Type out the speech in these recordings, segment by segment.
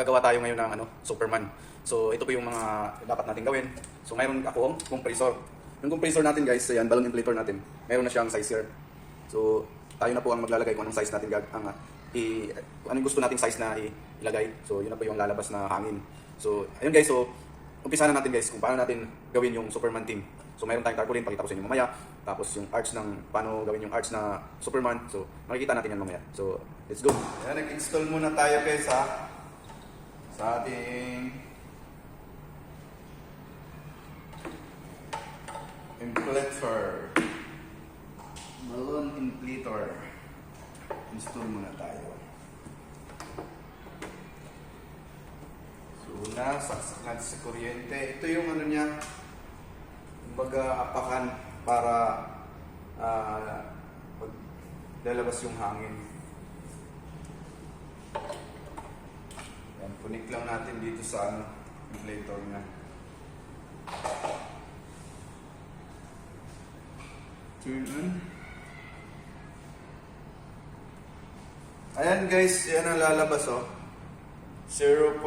gagawa tayo ngayon ng Superman. So ito po yung mga dapat natin gawin. So mayroon akong compressor. Yung compressor natin guys, ayan, balloon inflator natin. Mayroon na siyang size here. So tayo na po ang maglalagay kung anong size natin anong gusto nating size na ilagay. So yun na po yung lalabas na hangin. So ayun guys, so umpisa na natin guys kung paano natin gawin yung Superman team. So mayroon tayong tarpaulin, pakita ko sa inyo mamaya. Tapos yung arch ng paano gawin yung arch na Superman. So makikita natin yan mamaya. So let's go. Ayan, nag-install muna tayo guys sa ating inflator. Balloon inflator. Install muna tayo. So saksak natin sa kuryente. Ito yung niya, kumbaga apakan para lalabas yung hangin. Yan, punik lang natin dito sa inflator niya. Turn on. Ayan guys, yan ang lalabas 0.1.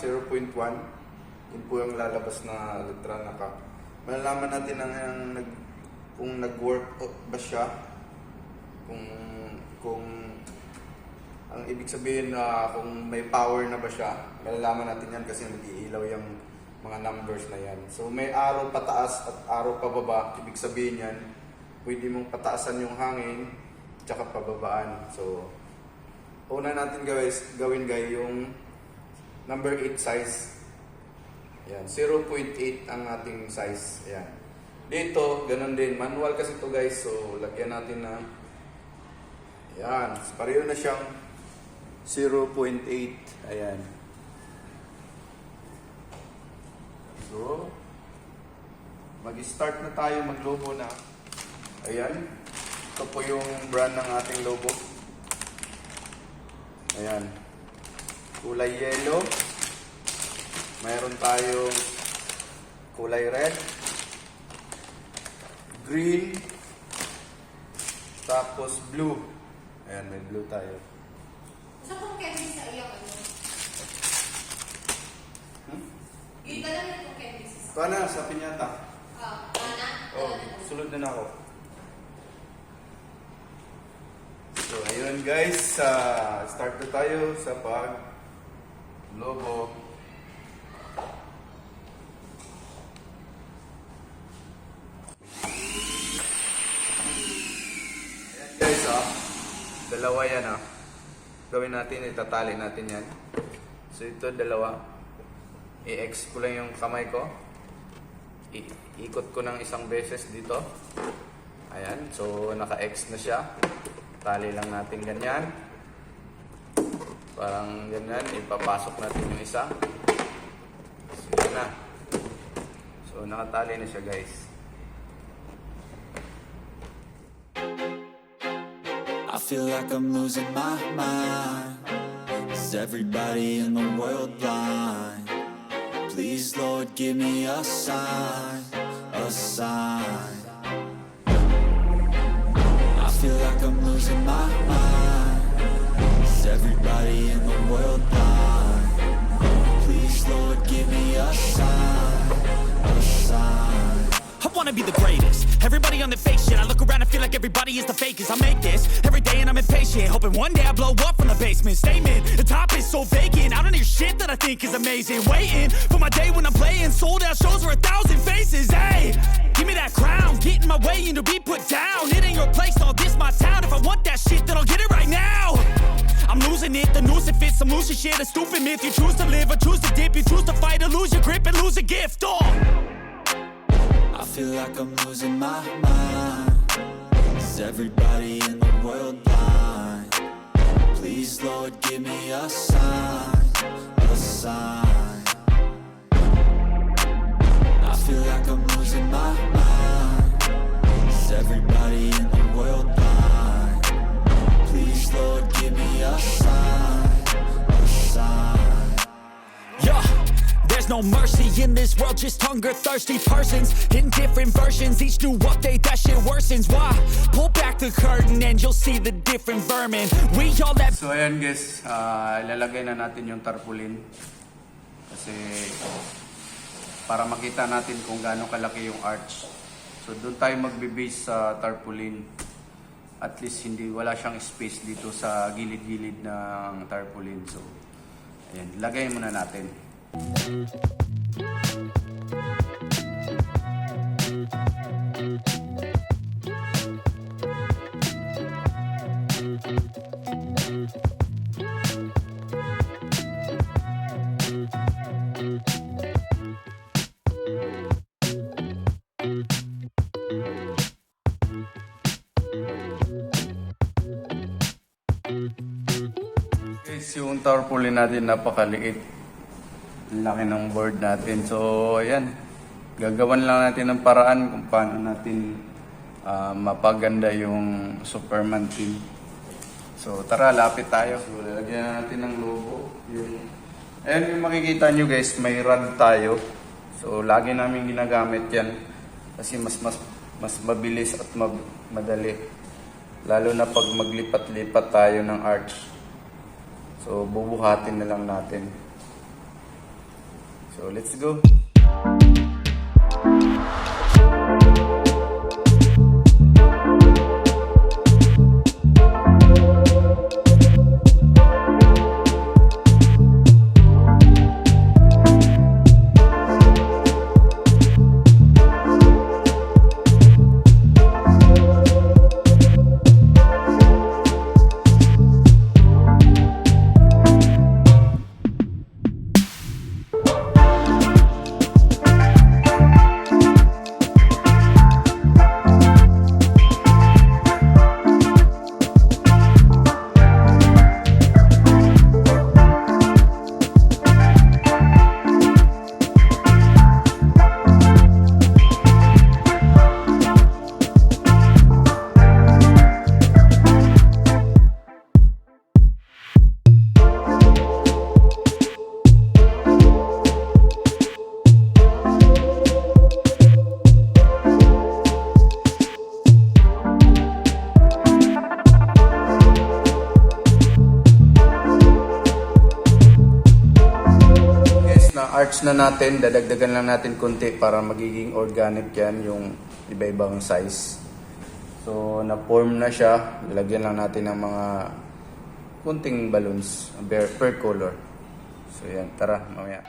Yun po yung lalabas na letra na malalaman natin kung nag-work ba siya. Kung ang ibig sabihin na kung may power na ba siya, malalaman natin yan kasi nag-iilaw yung mga numbers na yan. So may arrow pataas at arrow pababa. Ibig sabihin yan, pwede mong pataasan yung hangin tsaka pababaan. So una natin gawin guys yung number 8 size. Ayan, 0.8 ang ating size. Ayan. Dito, ganun din. Manual kasi ito guys. So lagyan natin na ayan, pareho na siyang 0.8. Ayan. So mag-start na tayo maglobo na. Ayan. Ito po yung brand ng ating logo. Ayan. Kulay yellow. Mayroon tayong kulay red, green, tapos blue. Ayan, may blue tayo. Sa kung candy sa iyo, Yung dala na kung candy sa Pana, sa pinyata. Mana? Oh, sulod na ako. So, ayun guys, start na tayo sa logo. Ayan guys, dalawa yan Gawin natin, itatali natin yan. So ito dalawa. I-X ko lang yung kamay ko. Ikot ko ng isang beses dito. Ayan, so naka-X na siya. Tali lang natin ganyan. Parang ganyan, ipapasok natin yung isa. So yun na. So nakatali na siya guys. I feel like I'm losing my mind. Is everybody in the world blind? Please Lord give me a sign, a sign. I feel like I'm losing my mind. Is everybody in the world blind? Please Lord give me a sign, a sign. I wanna be the greatest. Everybody on the fake shit. I look around and feel like everybody is the fakest. I make this every day and I'm impatient, hoping one day I blow up from the basement. Statement, the top is so vacant. I don't hear shit that I think is amazing. Waiting for my day when I'm playing sold out shows for 1,000 faces. Hey, give me that crown, get in my way and to be put down. It ain't your place, all this my town. If I want that shit, then I'll get it right now. I'm losing it, the noose it fits. I'm losing shit, a stupid myth. You choose to live or choose to dip. You choose to fight or lose your grip and lose a gift. I feel like I'm losing my mind. Is everybody in the world blind? Please Lord give me a sign, a sign. I feel like I'm losing my mind. Is everybody in the world blind? Please Lord give me a sign, a sign. Yeah, there's no mercy in this world, just hunger thirsty persons in different versions, each new update that shit worsens. Why? Pull back the curtain and you'll see the different vermin. We all have. So ayan guys, ilalagay na natin yung tarpaulin. Kasi para makita natin kung gaano kalaki yung arch. So doon tayo magbe-base sa tarpaulin. At least wala siyang space dito sa gilid-gilid ng tarpaulin. So ayan, lagay muna natin. Guys, yung tarpaulin natin napakaliit. Ang laki ng board natin. So, ayan. Gagawan lang natin ng paraan kung paano natin mapaganda yung Superman team. So, tara, lapit tayo. So, lalagyan na natin ng logo. Ayan yung makikita nyo guys, may rod tayo. So, lagi namin ginagamit yan. Kasi mas mabilis at madali. Lalo na pag maglipat-lipat tayo ng arch. So, bubuhatin na lang natin. So, let's go. Arch na natin, dadagdagan lang natin konti para magiging organic yan yung iba-ibang size. So na-form na siya, lalagyan lang natin ng mga kunting balloons per color. So yan, tara mamaya.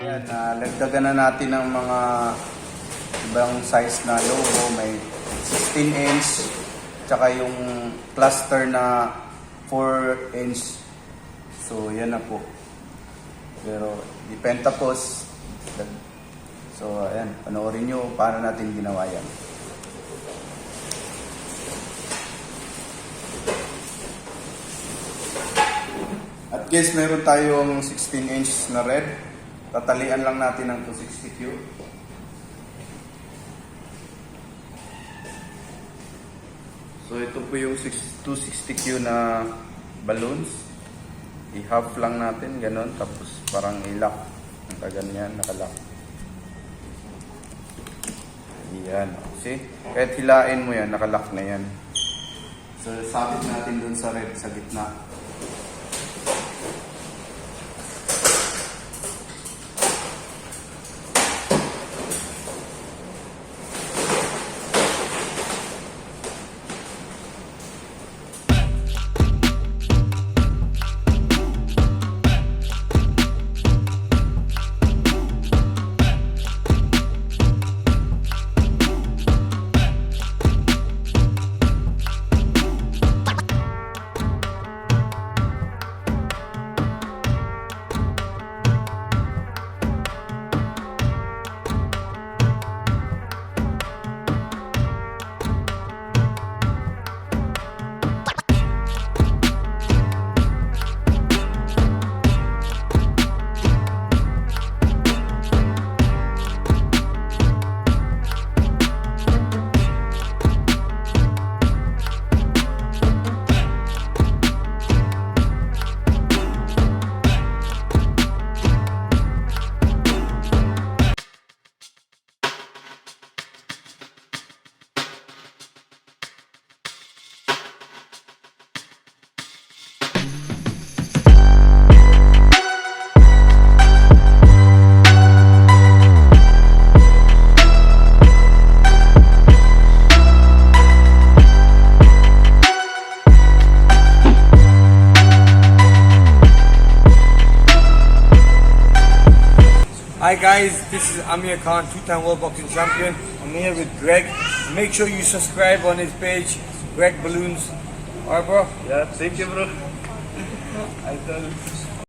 Yan, lagdagan na natin ng mga ibang size na logo. May 16 inch, tsaka yung cluster na 4 inch. So, yan na po. Pero, di Pentapos. So, ayan, panoorin nyo paano natin ginawa yan. At guys, meron tayong 16 inch na red. Tatalian lang natin ng 260Q. So ito po yung 260Q na balloons. I-half lang natin, ganon. Tapos parang i-lock. Nakaganyan, nakalock. Yan. See? Kahit hilain mo yan, nakalock na yan. So sabit natin dun sa red, sa gitna. Hi guys, this is Amir Khan, two-time World Boxing Champion. I'm here with Greg. Make sure you subscribe on his page, Greg Balloons. Alright bro? Yeah, thank you bro. I tell you.